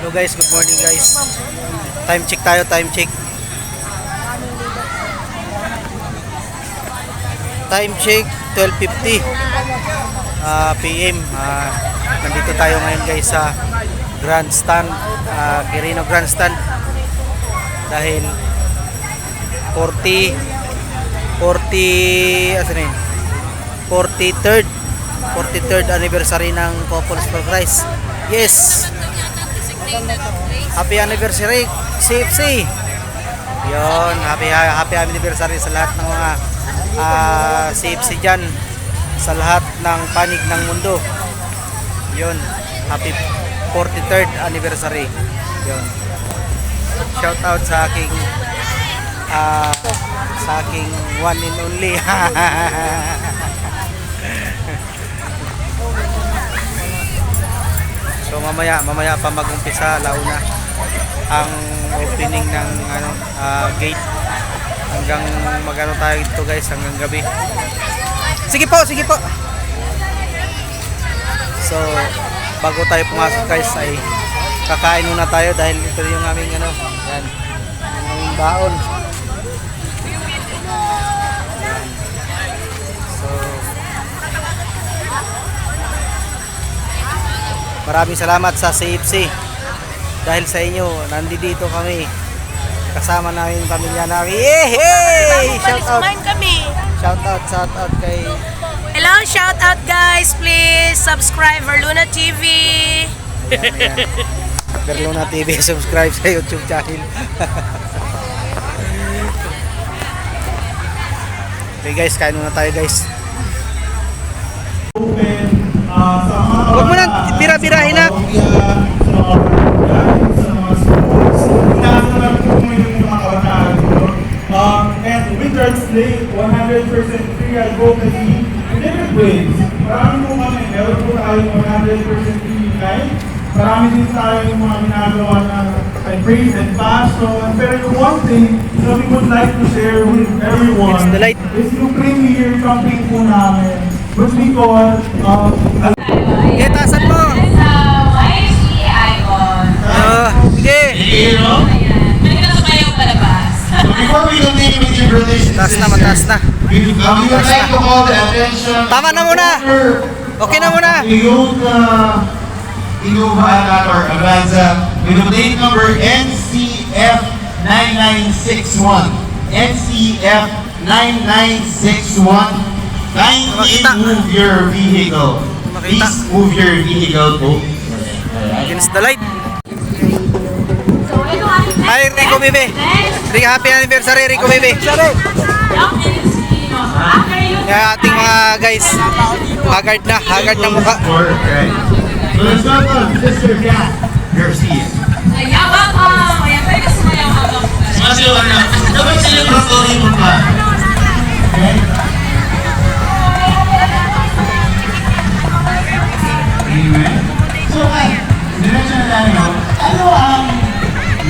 Hello guys, good morning guys. Time check tayo, time check. Time check 12:50 PM. Nandito tayo ngayon guys sa Grandstand, Quirino Grandstand. Dahil 43rd anniversary ng Couples for Christ. Yes. Happy anniversary CFC. Yon, happy anniversary sa lahat ng mga CFC dyan, sa lahat ng panig ng mundo. Yon, happy 43rd anniversary. Yon. Shout out sa aking one and only. So mamaya pa mag-umpisa, launa ang opening ng gate. Hanggang magano tayo dito guys, hanggang gabi. Sige po. So bago tayo pumasok guys ay kakain muna tayo dahil ito yung aming yan, yung aming baon. So maraming salamat sa CFC. Dahil sa inyo, nandito kami. Kasama namin yung pamilya namin. Yehey! Shout out kay... Hello, shout out guys. Please subscribe Verluna TV. Verluna TV, subscribe sa YouTube channel. Okay guys, kain muna tayo guys. Huwag mo nang bira-birahin na. And we translate 100% free advocacy in different ways. Marami po kami, meron po tayong 100% free life. Marami din tayong mga ginagawa na praise and passion. Pero yung one thing that we would like to share with everyone is yung premier campaign po namin, which we call Tasan mo! YSP Icon. Sige! Before we continue with your relationship, Mataas na. we would like to call the attention. Tama na muna. Okay na muna. Inuha or Avanza with the plate number NCF9961. NCF9961. Kindly move your vehicle. Please move your vehicle po. Against the light. Hi Rico Bebe. Happy anniversary Rico Bebe. Kaya ating mga guys, haggard na mukha. So let's welcome Sister Kat Garcia. Sumasayaw na. Dapat celebratory mo pa. Okay? Anyway. So, diretso na tayo. Ano ang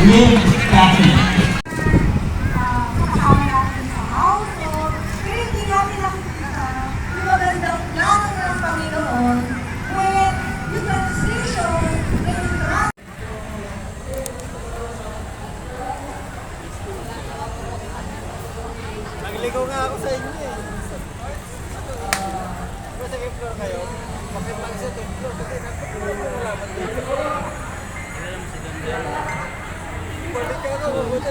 Live Catholic? Nagligaw nga ako sa inyo eh. Kung sa floor kayo, bakit lang sa floor? Kasi nagpapalaman dito. Balik ka na, mabuti.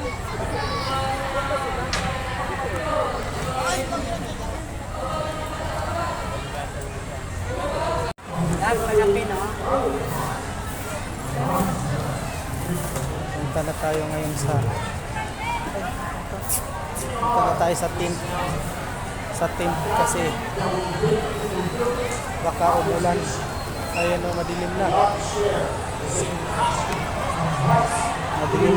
Punta na tayo ngayon sa tent kasi baka umulan. Ayan o, madilim na. Madilim.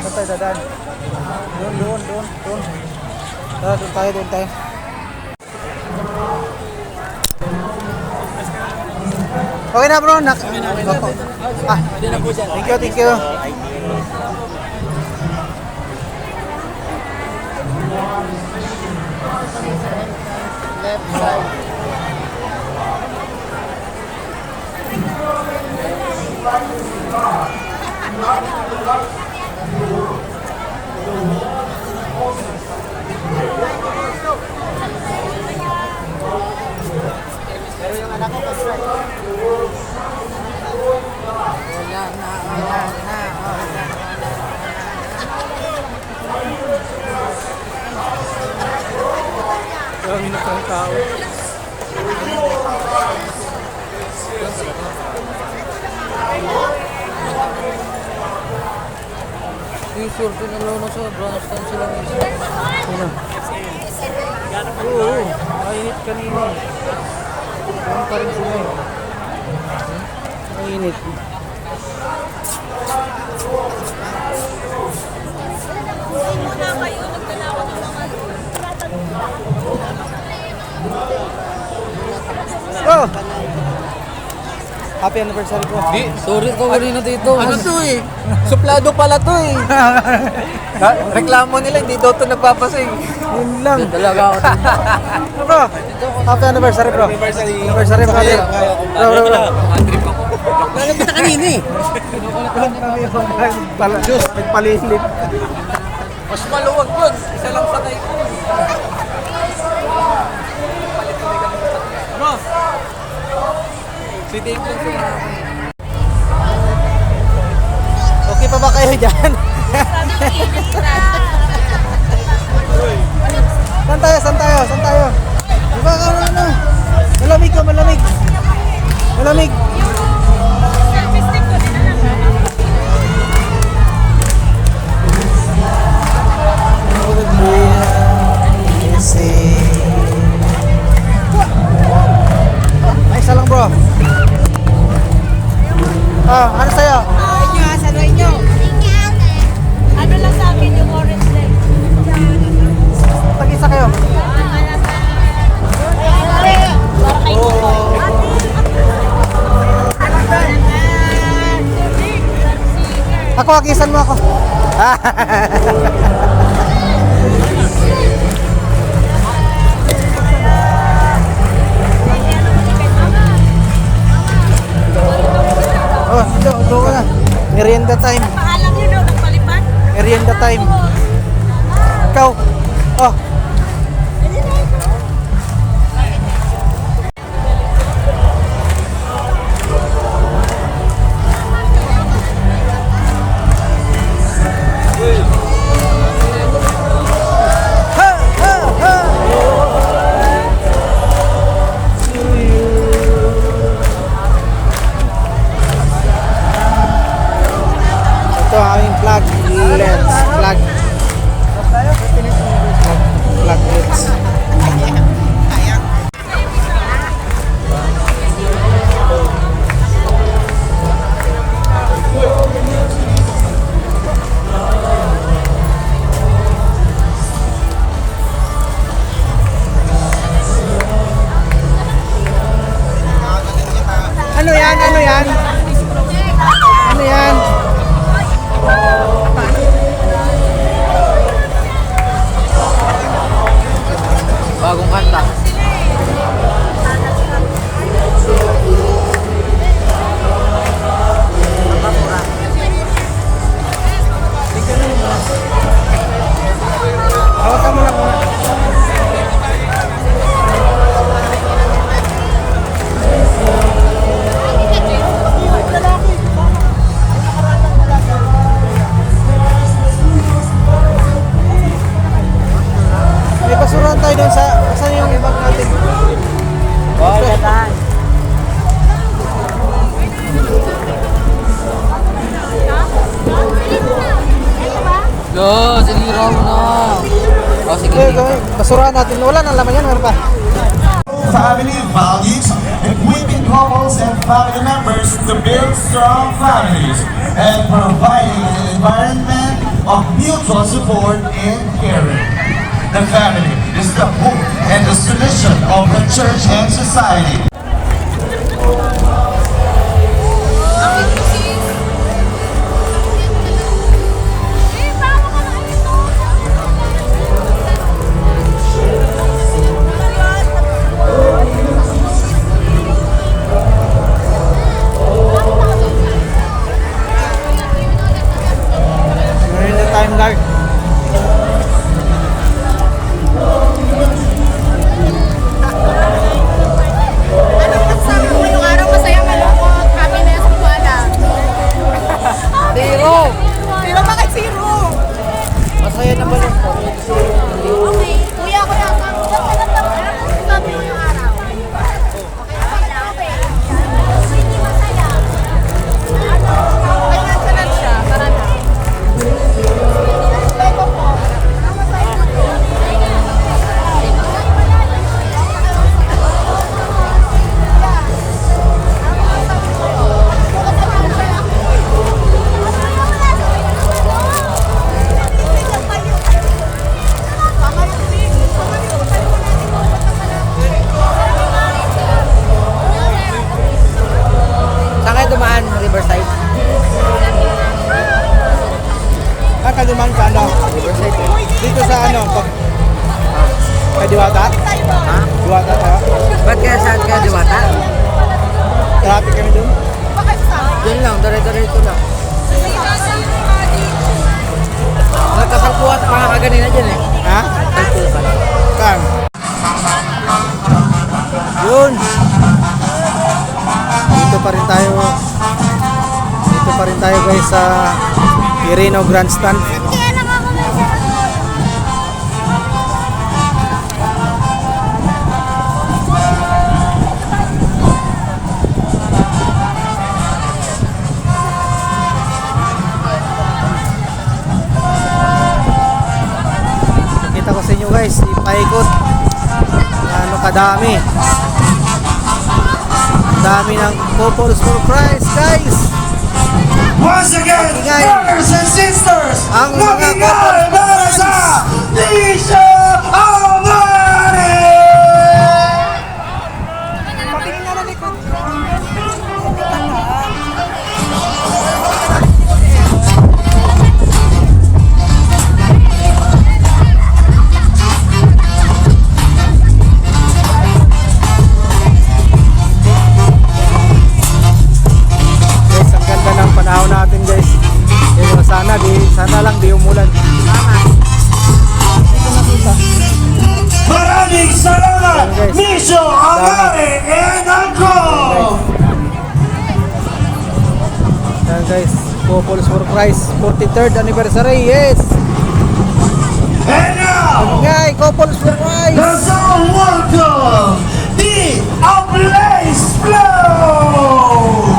Saan tayo dadaan? Doon. Doon tayo. Okay na bro. Thank you. Left side. Dami na kang tao. Yung surto na lono sa branch stand sila mismo. Sino? Oo, mainit kanina. Doon pa rin sila. Mainit. Oh! Happy anniversary ko. Di, sorry ko rin na dito. Ano to eh? Suplado pala to eh. Reklamo nila, hindi daw to nagpapasing. Yun lang. Talaga ako dito. Bro, happy anniversary bro. Anniversary bro. Bro. Trip ako. Bakit kita kanina eh? Diyos, nagpalilit. Mas maluwag yun. Isa lang sakay ko. Ano? Si Dave lang siya. Okay pa ba kayo dyan? Saan tayo? Diba ka ano? Malamig ka, malamig. Malamig. Ay, isa lang bro. Ano sa'yo? Ano lang sa akin yung orange light? Tag-isa kayo. Ako, agisan mo ako. Oh, ito ka na. Merienda time. Paalam yun, no? Nagpalipad? Merienda time. Ikaw. Oh. Ha, ha, ha. Ito ang aming flag lens. Flag lens. Ano yan? Ano yan? Ano yan? Bagong kanta. Hawakan mo lang muna. May basurahan tayo doon sa saan yung bag natin? Yo, sinira mo na. Oh, sige. Okay, gawin. Basurahan natin. Wala nang laman yan. Meron pa. Family values, equipping couples and family members to build strong families and providing an environment of mutual support and caring. The family is the hope and the solution of the church and society. Kay Diwata? Ha? Diwata tayo? Ba't kaya saan kaya Diwata? Traffic kami doon. Doon lang, dare-diretso lang. Nagkasalpuan pa nga kanina dyan eh. Ha? Salpuan. Kan. Yun. Dito pa rin tayo. Dito pa rin tayo guys sa Irino Grandstand. Kita ko sa inyo guys, ipaikot. Ano kadami. Dami ng couples for Christ guys. Once again, Ingay. brothers and sisters, Ang mga magingay couples para sa Nisha Amari! Guys, ang ganda ng panahon natin guys. Pero sana lang di umulan. Maraming salamat, Guys. Nisha Amari and Uncle! Yan guys, couples for Christ 43rd anniversary. Yes. And now, Ingay, couples for Christ. let's all welcome the Ablaze Flow!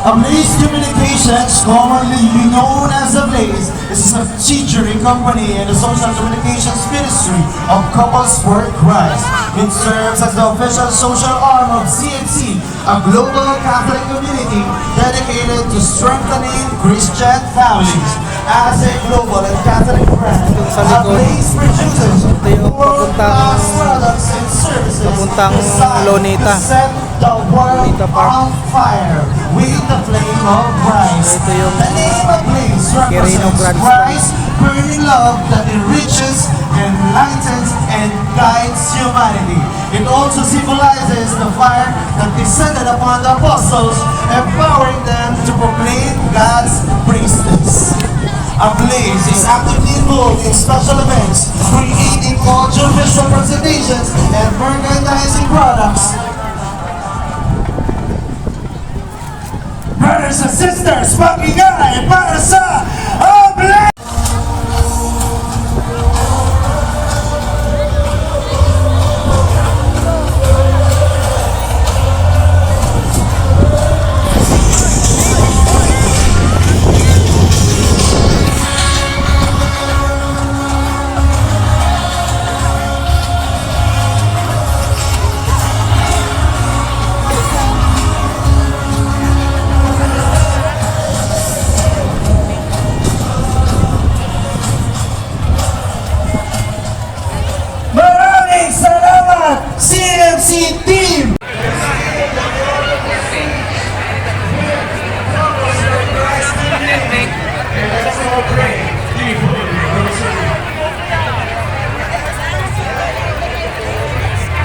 Ablaze Communications, commonly known as Ablaze, is a subsidiary company in the social communications ministry of Couples for Christ. It serves as the official social arm of CFC, a global Catholic community dedicated to strengthening Christian families. As a global and Catholic brand, sa likod, Ablaze produces ito yung world-class products and services papuntang designed Lonita. to set the world Lonita Park. on fire with the flame of Christ. Ito yung The name of Blaze Quirino represents Grandstand. Christ's burning love that enriches, enlightens, and guides humanity. It also symbolizes the fire that descended upon the apostles, empowering them to proclaim God's praises. Ablaze is actively involved in special events, creating audiovisual presentations and merchandising products. Brothers and sisters, magingay para sa Ablaze! Maraming salamat, CMC Team!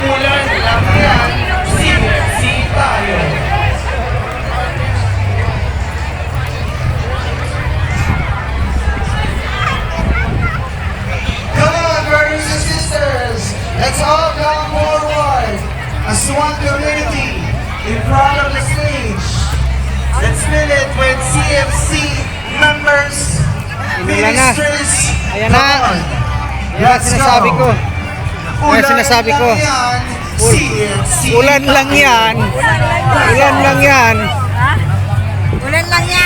Ulan lang yan, CMC tayo! Come on, brothers and sisters! Let's all come forward as one community in front of the stage. Let's fill it with CFC members, Inulan na. ministries. Ayan na. Come on. Yan ang sinasabi ko. Yan ang sinasabi ko. CFC. Ulan lang yan. Ulan lang yan. Ulan lang yan.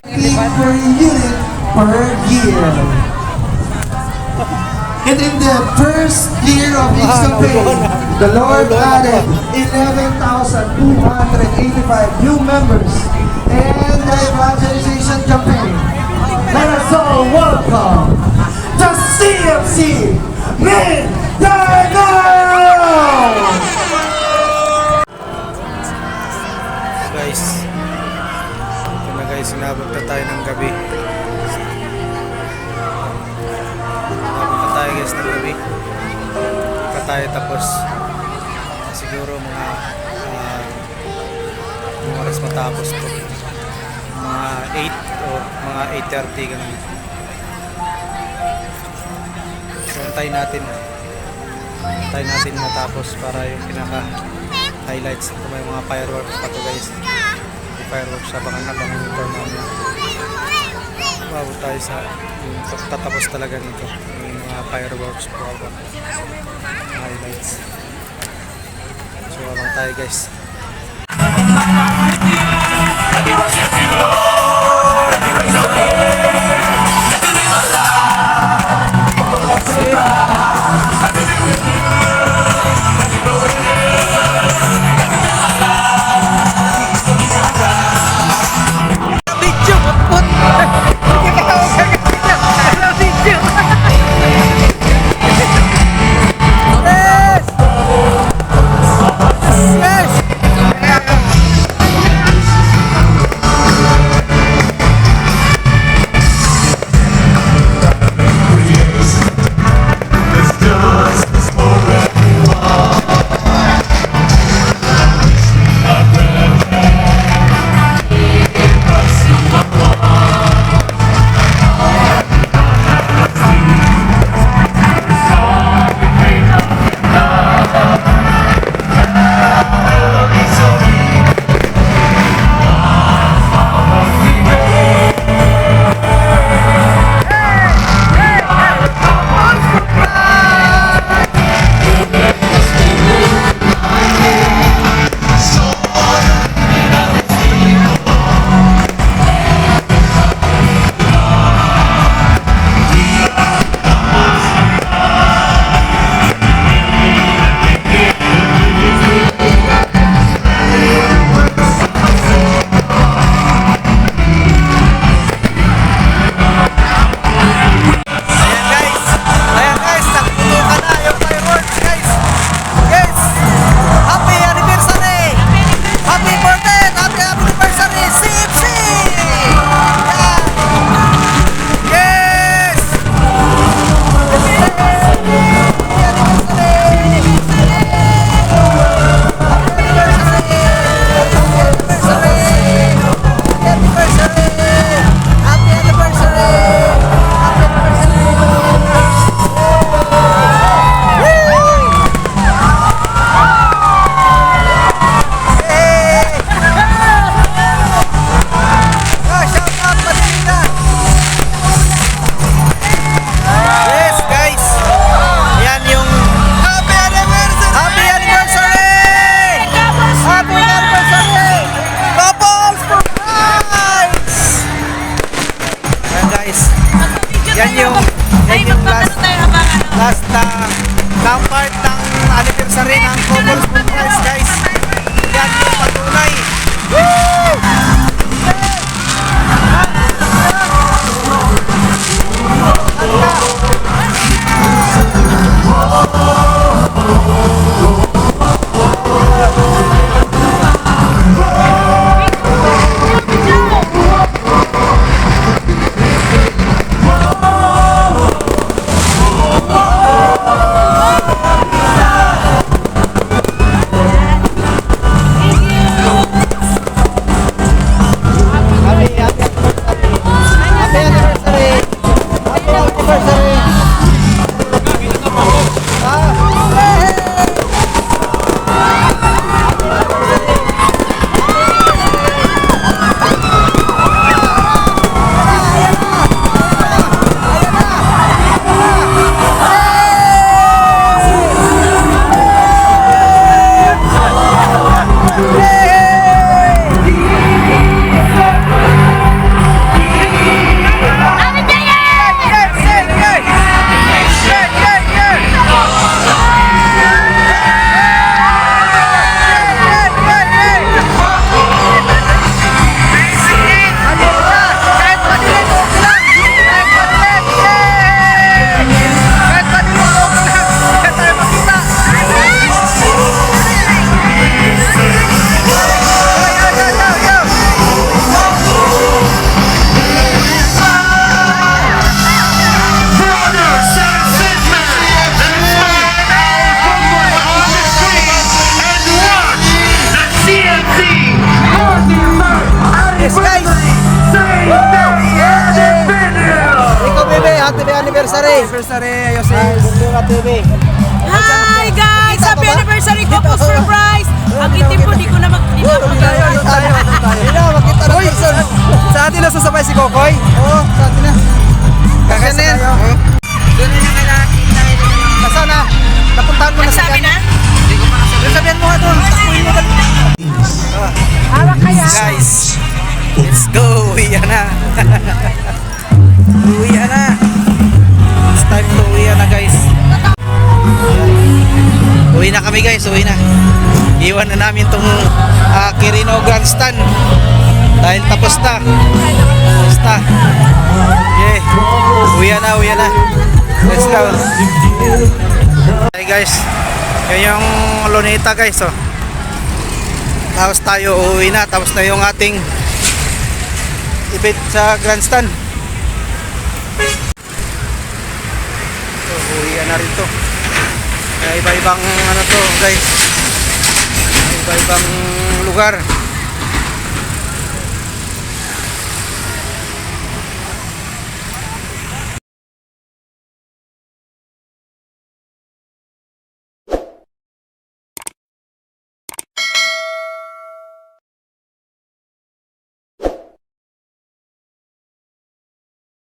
Per unit per year. And in the first year of this campaign, the Lord added 11,285 new members and the evangelization campaign. Let us all welcome the CFC Mindanao! Guys, guys ng gabi. Pa tayo tapos siguro mga oras matapos to, mga 8 o mga 8:30 ganun. So antayin natin matapos para yung pinaka highlights ito, may mga fireworks pa to guys. May fireworks siya, baka nabangan yung tornado. Mabot tayo sa yung tatapos talaga nito, yung mga fireworks po, highlights. So abang tayo guys. Last na part ng anniversary ng Couples for Christ guys. Yan yung patunay. Woo! Anniversary, Ayose. Bunga TV. Hi guys! Happy anniversary ko po, surprise! Ang itim po, di ko na Tayo. Makita na person. Sa atin na sasabay si Kokoy? Oo, sa atin na. Kasi na yan. Doon na lang kailangan kita. Nasaan na? Napuntahan mo na sa Nagsabi na? Sabihan mo nga doon. Takbuhin mo dali. Hawak kaya? Guys, let's go. Uwi na. Uwi na. It's time to uwi na guys. Uwi na kami guys, uwi na. Iwan na namin tong Quirino Grandstand. Dahil tapos na. Tapos na. Yeah. Uwi na. Let's go. Hey guys, yan yung Luneta guys. Oh. Tapos tayo uuwi na. Tapos na yung ating event sa Grandstand. So, uwi na rin to. Iba-ibang ano to guys. Iba-ibang lugar.